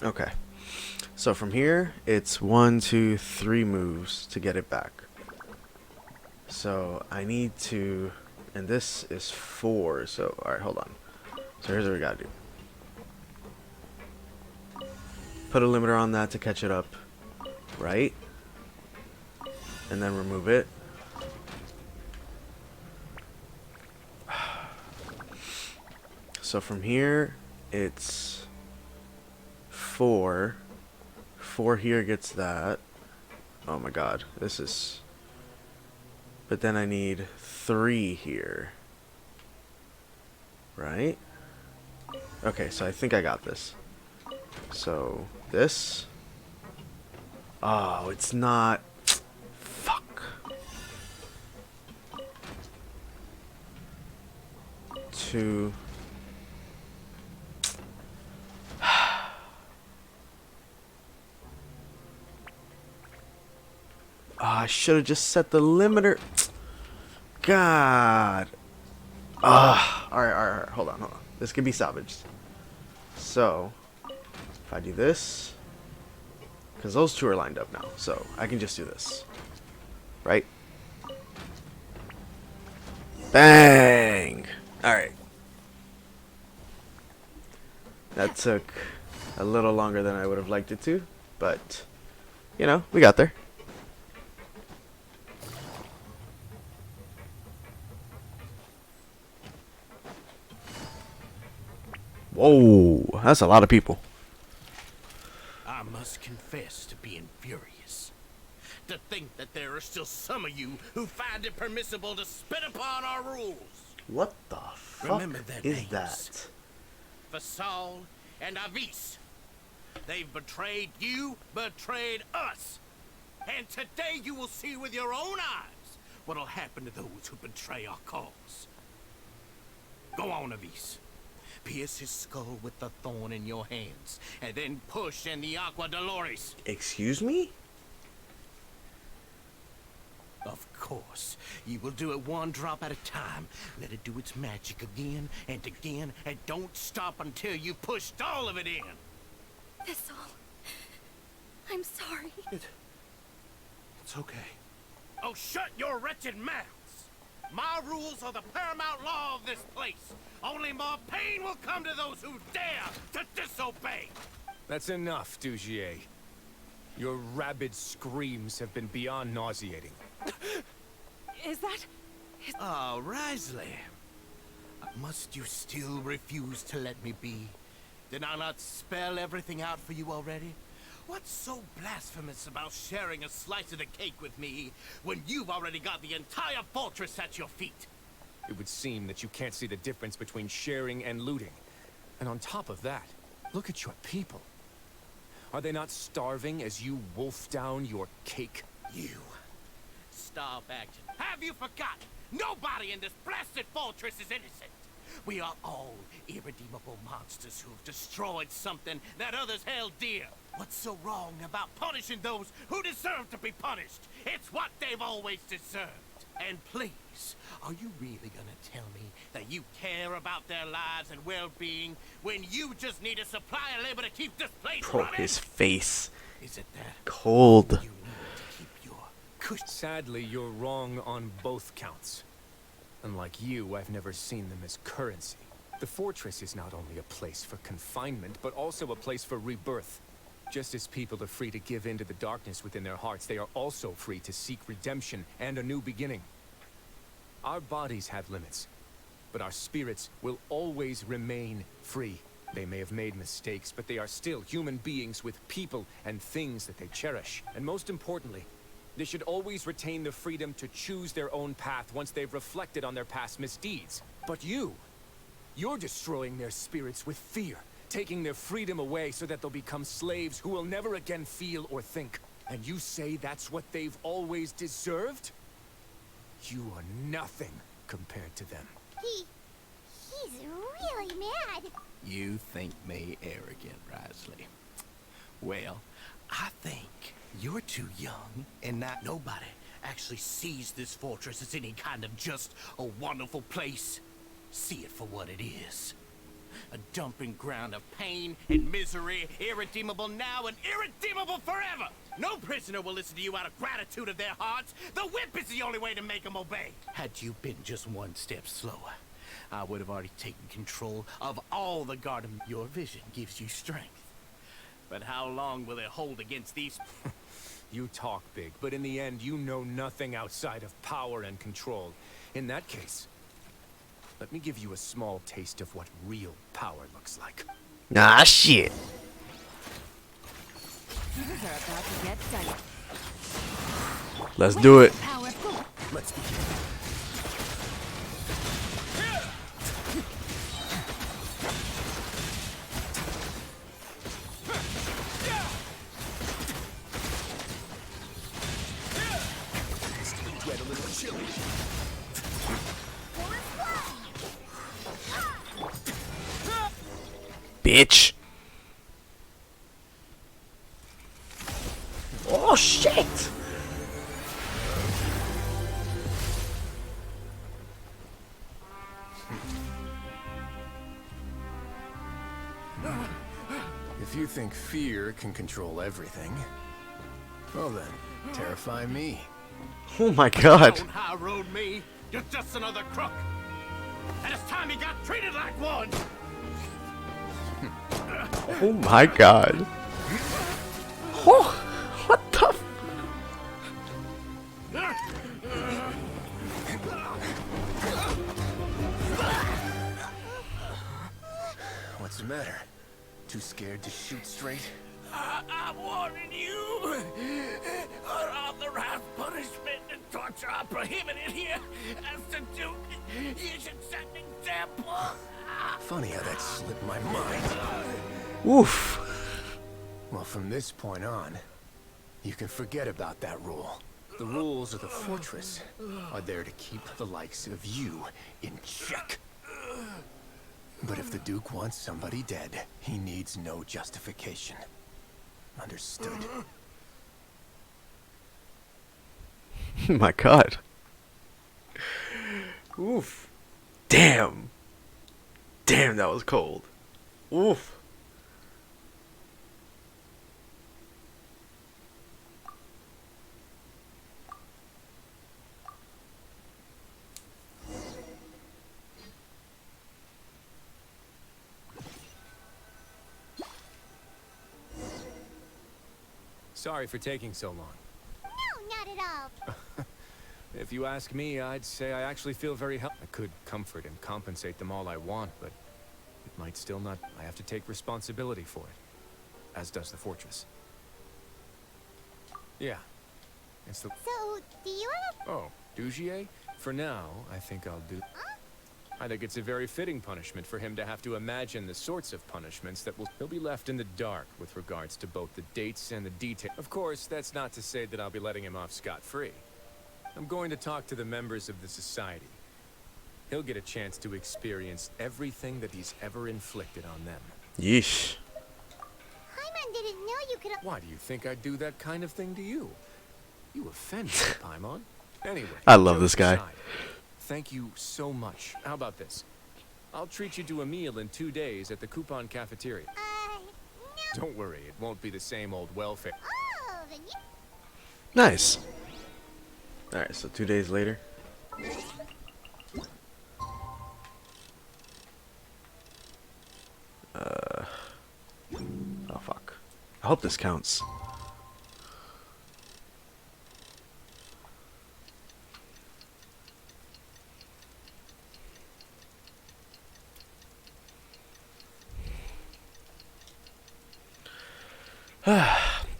okay. So from here, it's 1, 2, 3 moves to get it back. So I need to, and this is 4. So alright, hold on. So here's what we gotta do. Put a limiter on that to catch it up, right? And then remove it. So from here, it's 4. 4 here gets that. Oh my god, this is... But then I need 3 here. Right? Okay, so I think I got this. So, this. Oh, it's not. Fuck. 2. I should have just set the limiter. God. Alright. Hold on. This can be salvaged. So, if I do this, because those two are lined up now, so I can just do this. Right? Bang! Alright. That took a little longer than I would have liked it to, but, you know, we got there. Whoa, that's a lot of people. I must confess to being furious. To think that there are still some of you who find it permissible to spit upon our rules. What the fuck Remember their is names. that? Fasal and Avis. They've betrayed you, betrayed us. And today you will see with your own eyes what'll happen to those who betray our cause. Go on, Avis. Pierce his skull with the thorn in your hands, and then push in the Aqua Dolores. Excuse me? Of course. You will do it one drop at a time. Let it do its magic again and again, and don't stop until you pushed all of it in. That's all. I'm sorry. It's okay. Oh, shut your wretched mouths! My rules are the paramount law of this place. Only more pain will come to those who dare to disobey. That's enough, Dugier. Your rabid screams have been beyond nauseating. Is that... Oh, Wriothesley. Must you still refuse to let me be? Did I not spell everything out for you already? What's so blasphemous about sharing a slice of the cake with me when you've already got the entire fortress at your feet? It would seem that you can't see the difference between sharing and looting. And on top of that, look at your people. Are they not starving as you wolf down your cake? You. Stop acting. Have you forgotten? Nobody in this blasted fortress is innocent. We are all irredeemable monsters who've destroyed something that others held dear. What's so wrong about punishing those who deserve to be punished? It's what they've always deserved. And please, are you really gonna tell me that you care about their lives and well-being when you just need a supply of labor to keep this place Bro, running? his face. Is it that Cold. you need to keep your cush? Sadly, you're wrong on both counts. Unlike you, I've never seen them as currency. The fortress is not only a place for confinement, but also a place for rebirth. Just as people are free to give in to the darkness within their hearts, they are also free to seek redemption and a new beginning. Our bodies have limits, but our spirits will always remain free. They may have made mistakes, but they are still human beings with people and things that they cherish. And most importantly, they should always retain the freedom to choose their own path once they've reflected on their past misdeeds. But you're destroying their spirits with fear, taking their freedom away so that they'll become slaves who will never again feel or think. And you say that's what they've always deserved? You are nothing compared to them. He's really mad. You think me arrogant, Wriothesley. Well, I think you're too young, and not nobody actually sees this fortress as any kind of just a wonderful place. See it for what it is. A dumping ground of pain and misery, irredeemable now and irredeemable forever. No prisoner will listen to you out of gratitude of their hearts. The whip is the only way to make them obey. Had you been just one step slower, I would have already taken control of all the garden. Your vision gives you strength. But how long will it hold against these? You talk big, but in the end, you know nothing outside of power and control. In that case, let me give you a small taste of what real power looks like. Nah, shit. Things are about to get dicey. Let's do it. Powerful. Let's begin. Get a little chilly. Bitch. Oh, shit. you think fear can control everything, well then, terrify me. Oh my god. Don't high road me. You're just another crook. And it's time you got treated like one. Oh my god. Oh, what the f- What's the matter? Too scared to shoot straight? I'm warning you. Unauthorized punishment and torture are prohibited here. As the Duke, you should set an example. Funny how that slipped my mind. Oof. Well, from this point on, you can forget about that rule. The rules of the fortress are there to keep the likes of you in check. But if the Duke wants somebody dead, he needs no justification. Understood? My god. Oof. Damn. Damn, that was cold. Oof. Sorry for taking so long. No, not at all. If you ask me, I'd say I actually feel very helped. I could comfort and compensate them all I want, but it might still not. I have to take responsibility for it, as does the fortress. Yeah. It's the... So, do you have a... Oh, Dugier? For now, I think I'll do... I think it's a very fitting punishment for him to have to imagine the sorts of punishments that will... He'll be left in the dark with regards to both the dates and the detail. Of course, that's not to say that I'll be letting him off scot-free. I'm going to talk to the members of the society. He'll get a chance to experience everything that he's ever inflicted on them. Yeesh. Paimon didn't know you could... Why do you think I'd do that kind of thing to you? You offend me, Paimon. Anyway, I love this jokes guy. aside, thank you so much. How about this? I'll treat you to a meal in 2 days at the Coupon Cafeteria. No. Don't worry, it won't be the same old welfare. Oh, then you... Nice. Alright, so 2 days later. Oh fuck. I hope this counts.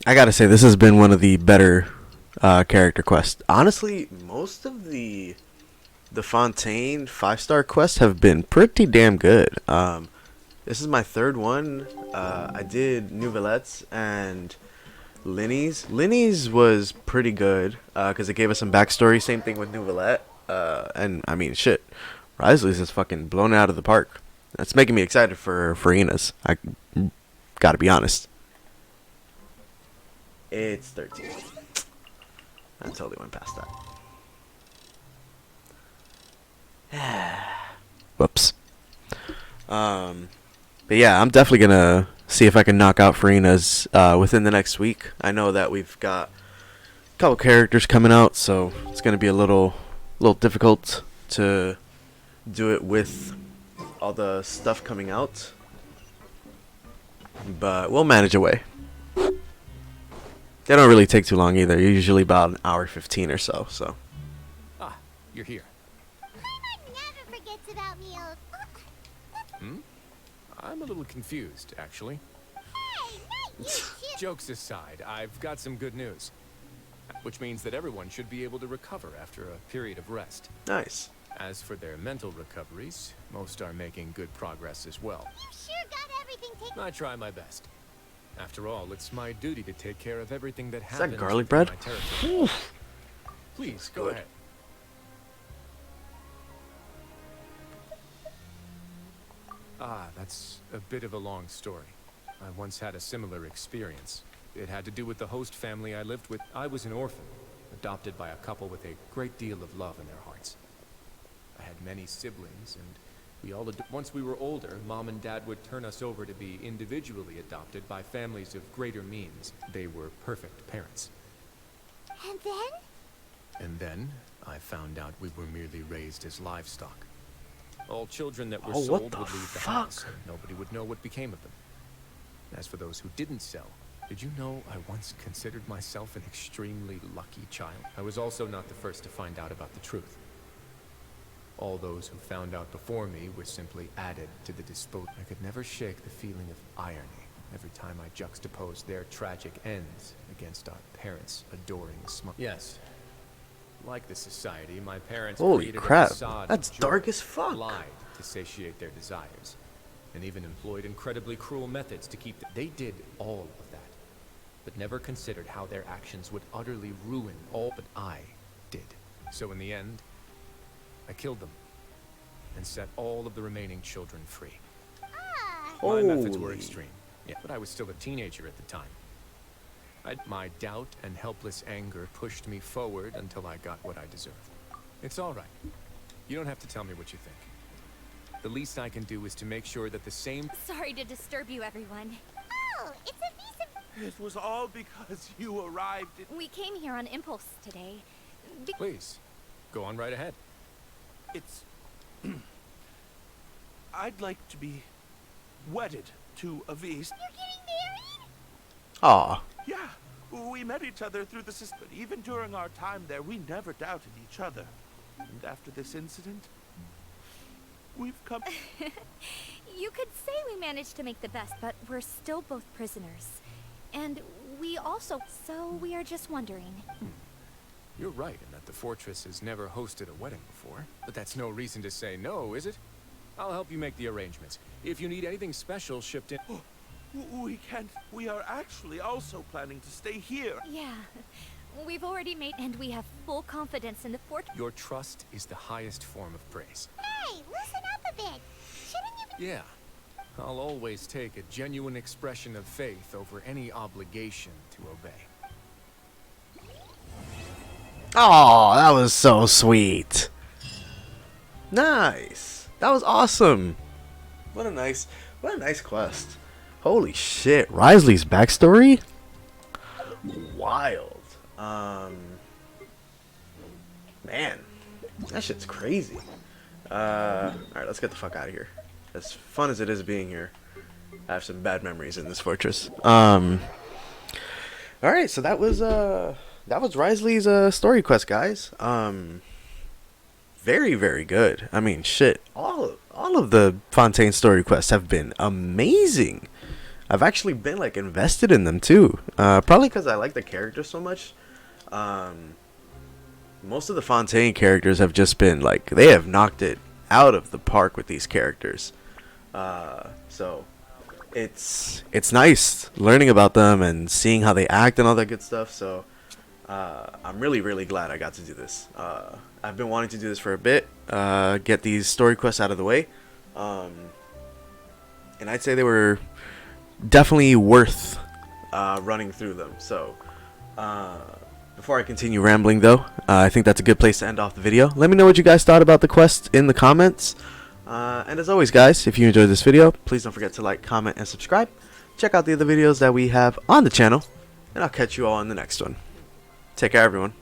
I gotta say, this has been one of the better character quests. Honestly, most of the Fontaine 5-star quests have been pretty damn good. This is my third one. I did Nouvellette's and Linny's. Linny's was pretty good because it gave us some backstory. Same thing with Nouvellette. And I mean, shit, Wriothesley's is fucking blown out of the park. That's making me excited for Ina's. I gotta be honest. It's 13. I totally went past that. Whoops. But yeah, I'm definitely gonna see if I can knock out Farina's within the next week. I know that we've got a couple characters coming out, so it's gonna be a little difficult to do it with all the stuff coming out. But we'll manage a way. They don't really take too long either. Usually about an hour 15 or so. Ah, you're here. Paimon never forgets about meals. Hmm? I'm a little confused, actually. Hey, not you, too. Jokes aside, I've got some good news. Which means that everyone should be able to recover after a period of rest. Nice. As for their mental recoveries, most are making good progress as well. You sure got everything taken... I try my best. After all, it's my duty to take care of everything that Is happens that garlic within bread? my territory. Please, go Good. ahead. Ah, that's a bit of a long story. I once had a similar experience. It had to do with the host family I lived with. I was an orphan, adopted by a couple with a great deal of love in their hearts. I had many siblings, and Once we were older, Mom and Dad would turn us over to be individually adopted by families of greater means. They were perfect parents. And then? And then, I found out we were merely raised as livestock. All children that were Oh, what sold the would leave the fuck? house, and nobody would know what became of them. As for those who didn't sell, did you know I once considered myself an extremely lucky child? I was also not the first to find out about the truth. All those who found out before me were simply added to the disposal. I could never shake the feeling of irony every time I juxtaposed their tragic ends against our parents' adoring smug. Yes. Like the society, my parents Holy created crap, a facade that's of joy, dark as fuck. lied to satiate their desires, and even employed incredibly cruel methods to keep them. They did all of that, but never considered how their actions would utterly ruin all. But I did. So in the end, I killed them and set all of the remaining children free. My methods were Holy. extreme, yeah, but I was still a teenager at the time. My doubt and helpless anger pushed me forward until I got what I deserved. It's all right. You don't have to tell me what you think. The least I can do is to make sure that the same... Sorry to disturb you, everyone. Oh, it's a visa. It was all because you arrived at... We came here on impulse today. Please, go on right ahead. It's... I'd like to be wedded to Avise. You're getting married? Aw. Yeah, we met each other through the system. But even during our time there, we never doubted each other. And after this incident, we've come... You could say we managed to make the best, but we're still both prisoners. And we also... So we are just wondering. You're right in that the fortress has never hosted a wedding before. But that's no reason to say no, is it? I'll help you make the arrangements. If you need anything special shipped in... We can't... We are actually also planning to stay here. Yeah. We've already made... And we have full confidence in the fort... Your trust is the highest form of praise. Hey, listen up a bit. Shouldn't you be... Yeah. I'll always take a genuine expression of faith over any obligation to obey. Oh, that was so sweet. Nice. That was awesome. What a nice quest. Holy shit. Wriothesley's backstory? Wild. Man. That shit's crazy. Alright, let's get the fuck out of here. As fun as it is being here, I have some bad memories in this fortress. Alright, so that was Wriothesley's story quest, guys. Very, very good. I mean, shit. All of the Fontaine story quests have been amazing. I've actually been like invested in them too. Probably because I like the characters so much. Most of the Fontaine characters have just been like, they have knocked it out of the park with these characters. So it's nice learning about them and seeing how they act and all that good stuff. So I'm really, really glad I got to do this. I've been wanting to do this for a bit, get these story quests out of the way. And I'd say they were definitely worth running through them. So before I continue rambling though, I think that's a good place to end off the video. Let me know what you guys thought about the quest in the comments. And as always, guys, if you enjoyed this video, please don't forget to like, comment, and subscribe. Check out the other videos that we have on the channel, and I'll catch you all in the next one. Take care, everyone.